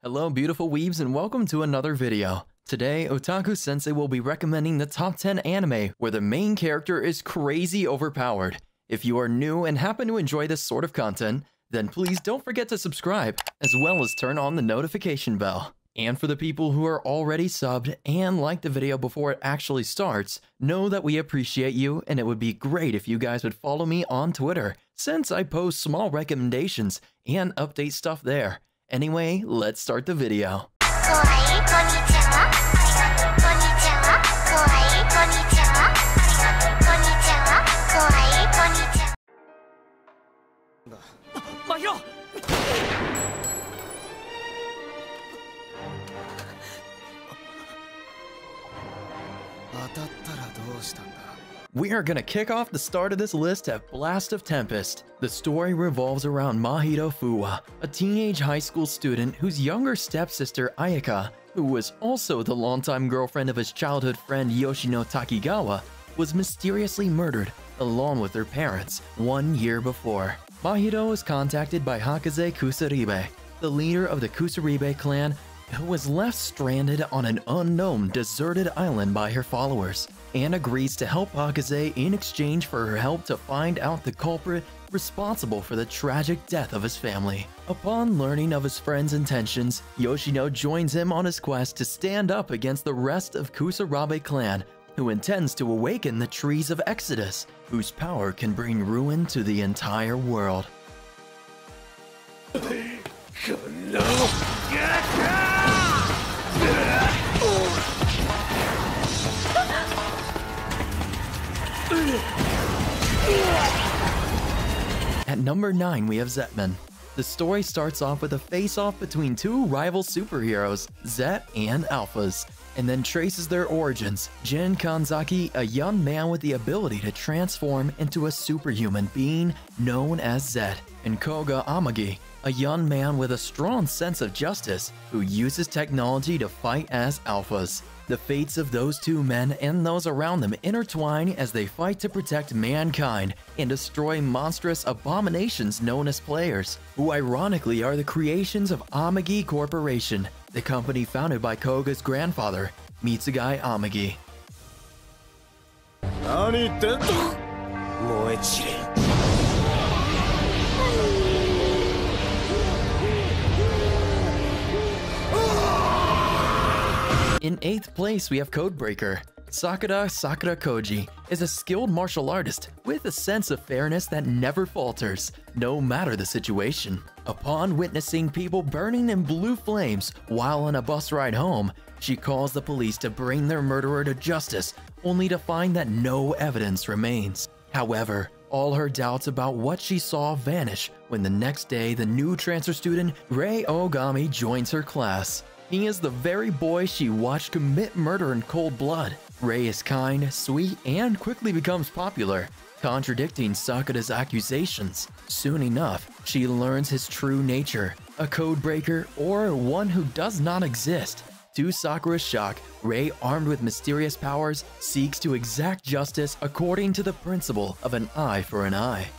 Hello beautiful weebs and welcome to another video. Today, Otaku Sensei will be recommending the top 10 anime where the main character is crazy overpowered. If you are new and happen to enjoy this sort of content, then please don't forget to subscribe, as well as turn on the notification bell. And for the people who are already subbed and like the video before it actually starts, know that we appreciate you and it would be great if you guys would follow me on Twitter, since I post small recommendations and update stuff there. Anyway, let's start the video. We are gonna kick off the start of this list at Blast of Tempest. The story revolves around Mahito Fuwa, a teenage high school student whose younger stepsister Ayaka, who was also the longtime girlfriend of his childhood friend Yoshino Takigawa, was mysteriously murdered along with her parents 1 year before. Mahito was contacted by 𝐒ᴇɪṛᴜ, the leader of the ᴑᴜsɪᴄ clan, who was left stranded on an unknown deserted island by her followers, and agrees to help 𝐒ᴇɪ in exchange for her help to find out the culprit responsible for the tragic death of his family. Upon learning of his friend's intentions, Yoshino joins him on his quest to stand up against the rest of ᴑᴜsɪᴄ clan, who intends to awaken the Trees of Exodus, whose power can bring ruin to the entire world. At number 9, we have Zetman. The story starts off with a face-off between two rival superheroes, Zet and Alphas, and then traces their origins. Jin Kanzaki, a young man with the ability to transform into a superhuman being known as Zet, and Koga Amagi, a young man with a strong sense of justice who uses technology to fight as alphas. The fates of those two men and those around them intertwine as they fight to protect mankind and destroy monstrous abominations known as players, who ironically are the creations of Amagi Corporation, the company founded by Koga's grandfather, Mitsugai Amagi. In 8th place, we have Codebreaker. Sakura Koji is a skilled martial artist with a sense of fairness that never falters, no matter the situation. Upon witnessing people burning in blue flames while on a bus ride home, she calls the police to bring their murderer to justice, only to find that no evidence remains. However, all her doubts about what she saw vanish when the next day the new transfer student Rei Ogami joins her class. He is the very boy she watched commit murder in cold blood. Rei is kind, sweet, and quickly becomes popular, contradicting Sakura's accusations. Soon enough, she learns his true nature, a codebreaker or one who does not exist. To Sakura's shock, Rei, armed with mysterious powers, seeks to exact justice according to the principle of an eye for an eye.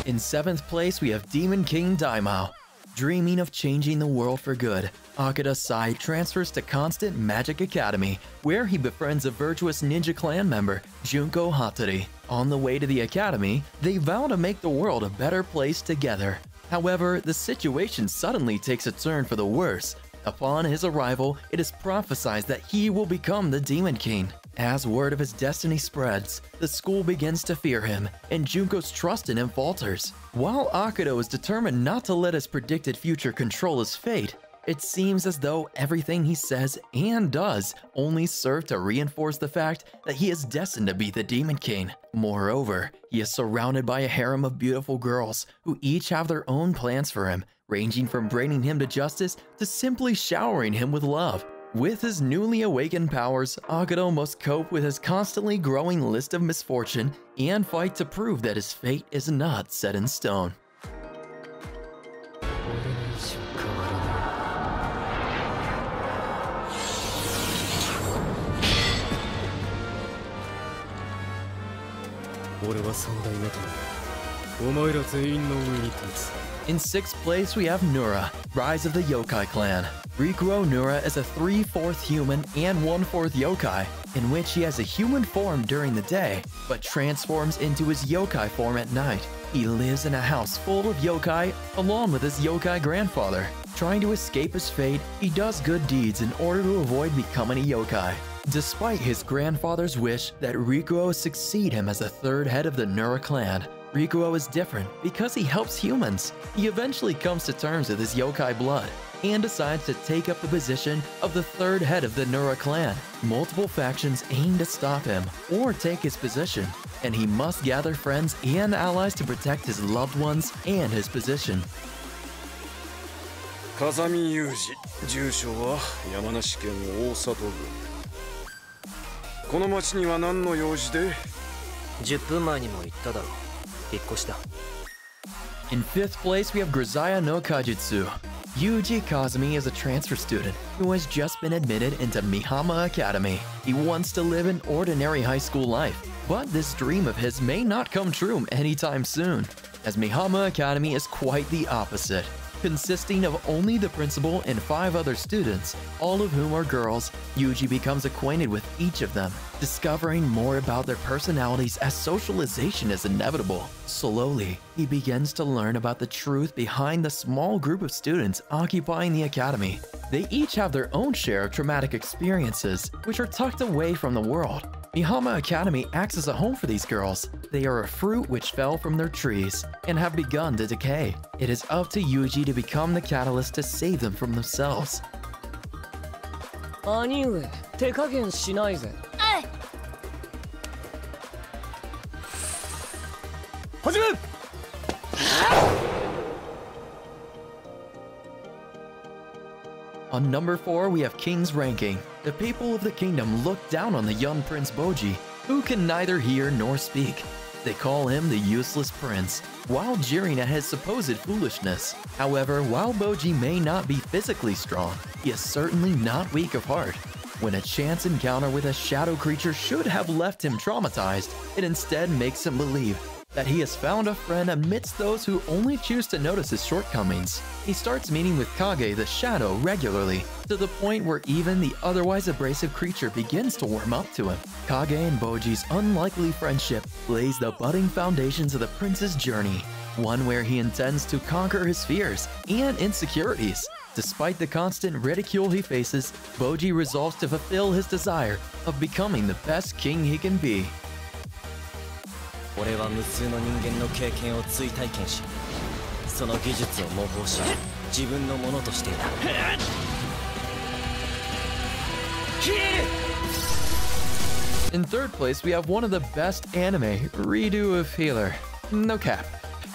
In 7th place, we have Demon King Daimao. Dreaming of changing the world for good, Akira Sai transfers to Constant Magic Academy, where he befriends a virtuous ninja clan member, Junko Hattori. On the way to the academy, they vow to make the world a better place together. However, the situation suddenly takes a turn for the worse. Upon his arrival, it is prophesied that he will become the Demon King. As word of his destiny spreads, the school begins to fear him, and Junko's trust in him falters. While Akira is determined not to let his predicted future control his fate, it seems as though everything he says and does only serve to reinforce the fact that he is destined to be the Demon King. Moreover, he is surrounded by a harem of beautiful girls who each have their own plans for him, ranging from bringing him to justice to simply showering him with love. With his newly awakened powers, Akira must cope with his constantly growing list of misfortune and fight to prove that his fate is not set in stone. In 6th place, we have Nura, Rise of the Yokai Clan. Rikuo Nura is a 3/4 human and 1/4 yokai, in which he has a human form during the day, but transforms into his yokai form at night. He lives in a house full of yokai, along with his yokai grandfather. Trying to escape his fate, he does good deeds in order to avoid becoming a yokai. Despite his grandfather's wish that Rikuo succeed him as the 3rd head of the Nura clan, Rikuo is different because he helps humans. He eventually comes to terms with his yokai blood and decides to take up the position of the 3rd head of the Nura clan. Multiple factions aim to stop him or take his position, and he must gather friends and allies to protect his loved ones and his position. 風見雄二、住所は山梨県大里郡。この町には何の用事で？10分前にも言っただろう。引っ越しだ。In 5th place, we have Grisaia no Kajutsu. Yuji Kazumi is a transfer student who has just been admitted into Mihama Academy. He wants to live an ordinary high school life, but this dream of his may not come true anytime soon, as Mihama Academy is quite the opposite. Consisting of only the principal and 5 other students, all of whom are girls, Yuji becomes acquainted with each of them, discovering more about their personalities as socialization is inevitable. Slowly, he begins to learn about the truth behind the small group of students occupying the academy. They each have their own share of traumatic experiences, which are tucked away from the world. Mihama Academy acts as a home for these girls. They are a fruit which fell from their trees and have begun to decay. It is up to Yuji to become the catalyst to save them from themselves. 兄上、手加減しないぜ。始め！ On number 4, we have King's Ranking. The people of the kingdom look down on the young Prince Boji, who can neither hear nor speak. They call him the useless prince, while jeering at his supposed foolishness. However, while Boji may not be physically strong, he is certainly not weak of heart. When a chance encounter with a shadow creature should have left him traumatized, it instead makes him believe that he has found a friend amidst those who only choose to notice his shortcomings. He starts meeting with Kage the Shadow regularly, to the point where even the otherwise abrasive creature begins to warm up to him. Kage and Boji's unlikely friendship lays the budding foundations of the prince's journey, one where he intends to conquer his fears and insecurities. Despite the constant ridicule he faces, Boji resolves to fulfill his desire of becoming the best king he can be. 俺は無数の人間の経験を追体験し、その技術を模倣し、自分のものとしていた。In 3rd place, we have one of the best anime, Redo of Healer. No cap.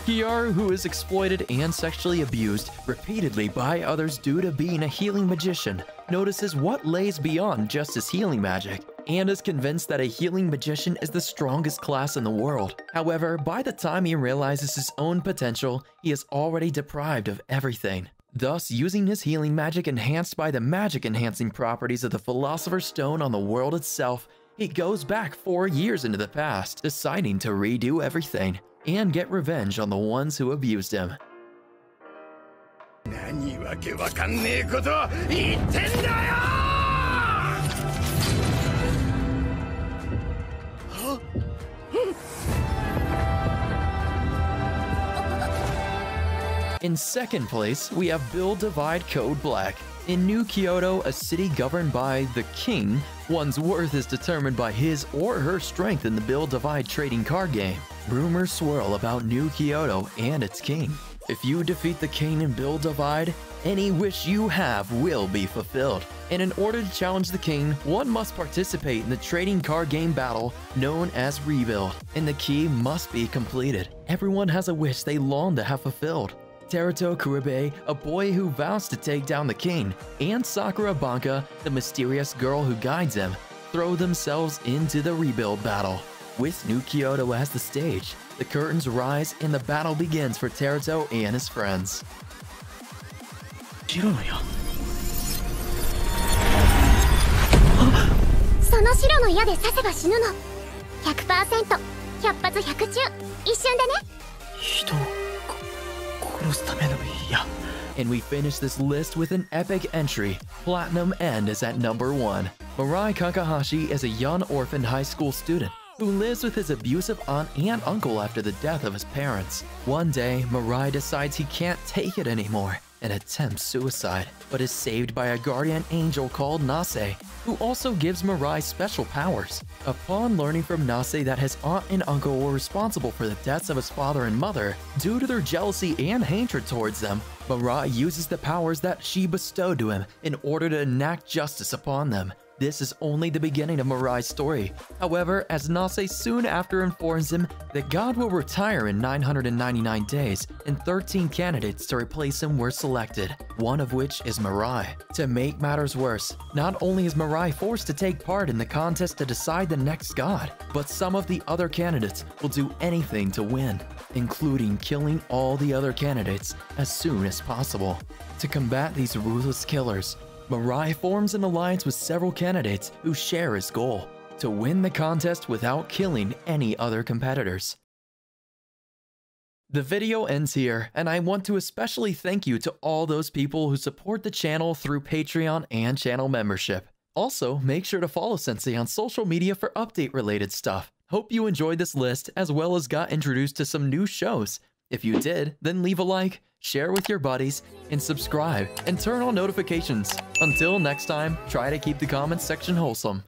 Kiaru, who is exploited and sexually abused repeatedly by others due to being a healing magician, notices what lays beyond just his healing magic, and is convinced that a healing magician is the strongest class in the world. However, by the time he realizes his own potential, he is already deprived of everything. Thus, using his healing magic enhanced by the magic-enhancing properties of the Philosopher's Stone on the world itself, he goes back 4 years into the past, deciding to redo everything and get revenge on the ones who abused him. 何わけわかんねえこと言ってんだよ! In 2nd place, we have Bigdave Code Black. In New Kyoto, a city governed by the king, one's worth is determined by his or her strength in the Bigdave trading card game. Rumors swirl about New Kyoto and its king. If you defeat the king in Bigdave, any wish you have will be fulfilled. And in order to challenge the king, one must participate in the trading card game battle known as Rebuild, and the key must be completed. Everyone has a wish they long to have fulfilled. Teruto Kuribe, a boy who vows to take down the king, and Sakura Banka, the mysterious girl who guides him, throw themselves into the Rebuild battle. With New Kyoto as the stage, the curtains rise and the battle begins for Teruto and his friends. その白の矢で刺せば死ぬの。100% 100発100中一瞬でね。 And we finish this list with an epic entry. Platinum End is at number 1. Mirai Kakahashi is a young orphaned high school student who lives with his abusive aunt and uncle after the death of his parents. One day, Mirai decides he can't take it anymore and attempts suicide, but is saved by a guardian angel called Nase, who also gives Mirai special powers. Upon learning from Nase that his aunt and uncle were responsible for the deaths of his father and mother due to their jealousy and hatred towards them, Mirai uses the powers that she bestowed to him in order to enact justice upon them. This is only the beginning of Mirai's story. However, as Nase soon after informs him that God will retire in 999 days and 13 candidates to replace him were selected, one of which is Mirai. To make matters worse, not only is Mirai forced to take part in the contest to decide the next god, but some of the other candidates will do anything to win, including killing all the other candidates as soon as possible. To combat these ruthless killers, Mirai forms an alliance with several candidates who share his goal: to win the contest without killing any other competitors. The video ends here, and I want to especially thank you to all those people who support the channel through Patreon and channel membership. Also, make sure to follow Sensei on social media for update-related stuff. Hope you enjoyed this list as well as got introduced to some new shows. If you did, then leave a like, share with your buddies, and subscribe, and turn on notifications. Until next time, try to keep the comments section wholesome.